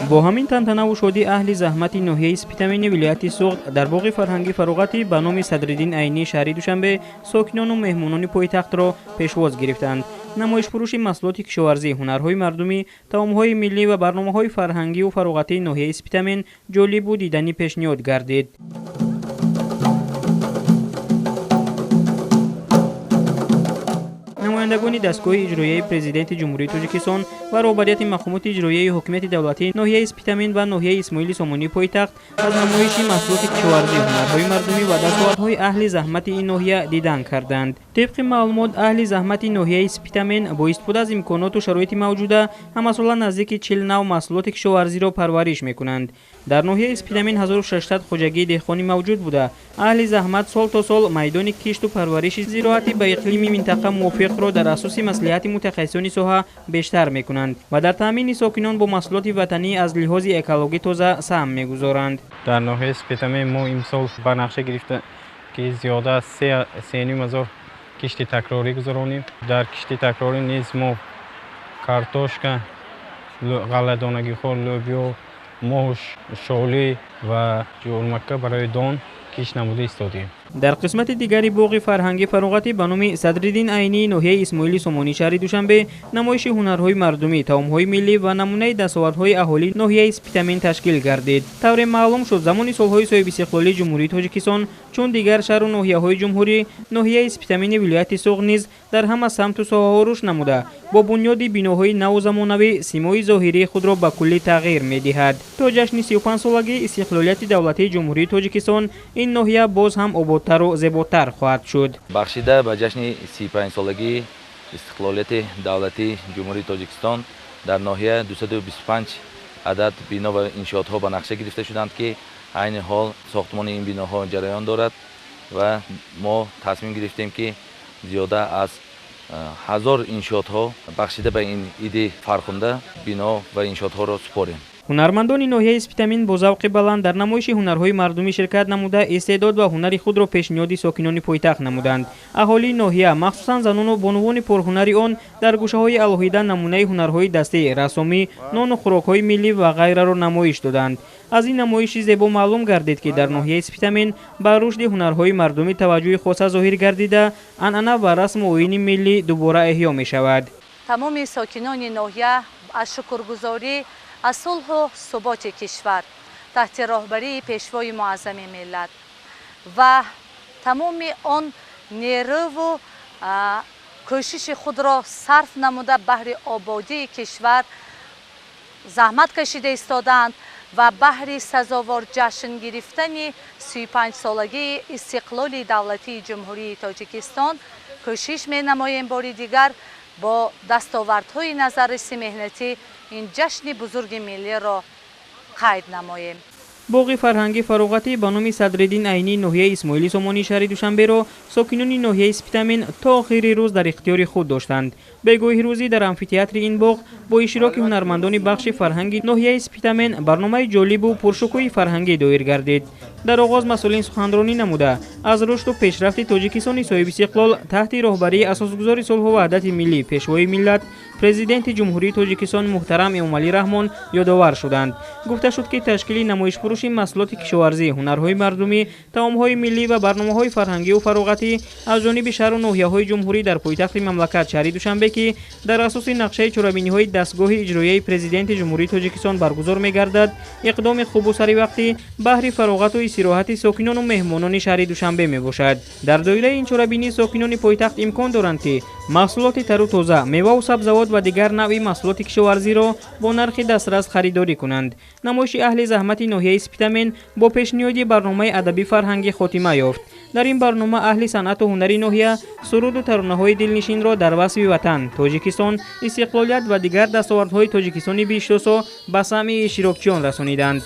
با همین تنتنه و شادی اهل زحمت ناحیه سپیتامین ولایت سوخت در باغ فرهنگی فراغتی به نام صدرالدین عینی شهری دوشنبه ساکنان و مهمانان پایتخت را پیشواز گرفتند. نمایش فروش محصولات کشاورزی، هنرهای مردمی، طعامهای ملی و برنامه‌های فرهنگی و فراغتی ناحیه سپیتامین جالب و دیدنی پیشنهاد گردید. نمایندگان دستگاه اجرایی پرزیدنت جمهوری تاجیکستان و رهبریت مقامات اجرایی حکومت دولتی ناحیه سپیتامین و ناحیه اسماعیل سامانی پایتخت از نمایش محصولات کشاورزی، هنرهای مردمی و دستاوردهای اهل زحمت این ناحیه دیدن کردند. طبق معلومات اهل زحمت ناحیه سپیتامین با استفاده از امکانات و شرایط موجوده همساله نزدیک 40 نوع محصولات کشاورزی را پرورش میکنند. در ناحیه سپیتامین 1600 خواجگی دهقانی موجود بوده. اهل زحمت سال تا سال میدان کشت و پرورش زراعتی به اقلیم منطقه موافق را در اساس مصلحت متخصصان ساحه بیشتر میکنند و در تامین ساکنان با محصولات وطنی از لحاظ اکولوژی تازه سهم میگذارند. در ناحیه سپیتامین ما امسال به نقشه گرفته که زیاده از 3,500 کشت تکراری گذرانیم. در کشت تکراری نیز ما کارتوشکا، غله‌دانگی خور، لوبیا، موش، شالی و جورمکه برای دان کش نموده ایستادیم. در قسمت دیگری باغ فرهنگی فراغتی به نام صدرالدین عینی ناحیه اسماعیل سامانی شهر دوشنبه نمایش هنرهای مردمی، طعامهای ملی و نمونه دستاوردهای اهالی ناحیه سپیتامین تشکیل گردید. طور معلوم شد زمان سالهای صاحب استقلالی جمهوری تاجیکستان چون دیگر شهر و ناحیه‌های جمهوری ناحیه سپیتامین ولایت سوق نیز در همه سمت و ساحه‌ها رشد نموده با بنیاد بناهای نو زمانوی سیمای ظاهری خود را به کلی تغییر می‌دهد. تا جشن 35 سالگی استقلالیت دولتی جمهوری تاجیکستان این ناحیه باز هم آبادتر و زیباتر خواهد شد. بخشیده به جشن 35 سالگی استقلالیت دولتی جمهوری تاجیکستان در ناحیه 225 عدد بنا و انشاءات‌ها به نقشه گرفته شدند که عین حال ساختمان این بناها جریان دارد و ما تصمیم گرفتیم که زیاده از 1000 انشاءات‌ها بخشیده به این ایده فرخنده بنا و انشاءات‌ها را سپاریم. هنرمندان ناحیه سپیتامین با ذوق بلند در نمایش هنرهای مردمی شرکت نموده استعداد و هنر خود را پیشنهاد ساکنان پایتخت نمودند. اهالی ناحیه مخصوصا زنان و بانوان پرهنری آن در گوشه‌های الهیده نمونه هنرهای دستی، رسامی، نان و خوراک‌های ملی و غیره را نمایش دادند. از این نمایش زیبا معلوم گردید که در ناحیه سپیتامین به رشد هنرهای مردمی توجه خاص ظاهر گردیده، عنعنه و رسم و آیین ملی دوباره احیا می‌شود. تمام ساکنان ناحیه از شکرگزاری از صلح و ثبات کشور تحت راهبری پیشوای معظم ملت و تمام آن نیرو و کوشش خود را صرف نموده بهر آبادی کشور زحمت کشیده ایستادند و بهر سزاوار جشن گرفتن 35 سالگی استقلال دولتی جمهوری تاجیکستان کوشش می نماییم بار دیگر با دستاوردهای نظررسی مهنتی این جشن بزرگ ملی را قید نماییم. باغ فرهنگی فراغتی به نام صدرالدین عینی ناحیه اسماعیل سامانی شهر دوشنبه را ساکنان ناحیه سپیتامین تا آخر روز در اختیار خود داشتند. بگوی روزی در آمفی‌تئاتر این باغ با اشتراک هنرمندان بخش فرهنگی ناحیه سپیتامین برنامه جالب و پرشکوه فرهنگی دایر گردید. در آغاز مسئولین سخنرانی نموده از رشد و پیشرفت تاجیکستان صاحب استقلال تحت رهبری اساسگزار صلح و وحدت ملی پیشوای ملت پرزیدنت جمهوری تاجیکستان محترم امامعلی رحمان یادآور شدند. گفته شد که تشکیل نمایش فروش محصولات کشاورزی، هنرهای مردمی، طعامهای ملی و برنامه‌های فرهنگی و فراغتی از جانب شهر و ناحیه‌های جمهوری در پایتخت مملکت شهر دوشنبه که در اساس نقشه چهاربینی‌های دستگاه اجرایی پرزیدنت جمهوری تاجیکستان برگزار می‌گردد، اقدام خوب و سری وقتی بهر فراغت و استراحت ساکنان و مهمانان شهر دوشنبه میباشد. در دایره این چهاربینی ساکنان پایتخت امکان دارند که محصولات تر و تازه، میوه و سبزیجات و دیگر نوع محصولات کشاورزی را با نرخ دسترس خریداری کنند. نمایش اهل زحمت ناحیه سپیتامین با پیشنهاد برنامه ادبی فرهنگی خاتمه یافت. در این برنامه اهل صنعت و هنری ناحیه سرود و ترانه‌های دلنشین را در وصف وطن، تاجیکستان، استقلالیت و دیگر دستاوردهای تاجیکستانی بیشتوسو به سمع اشتراکچیان رسانیدند.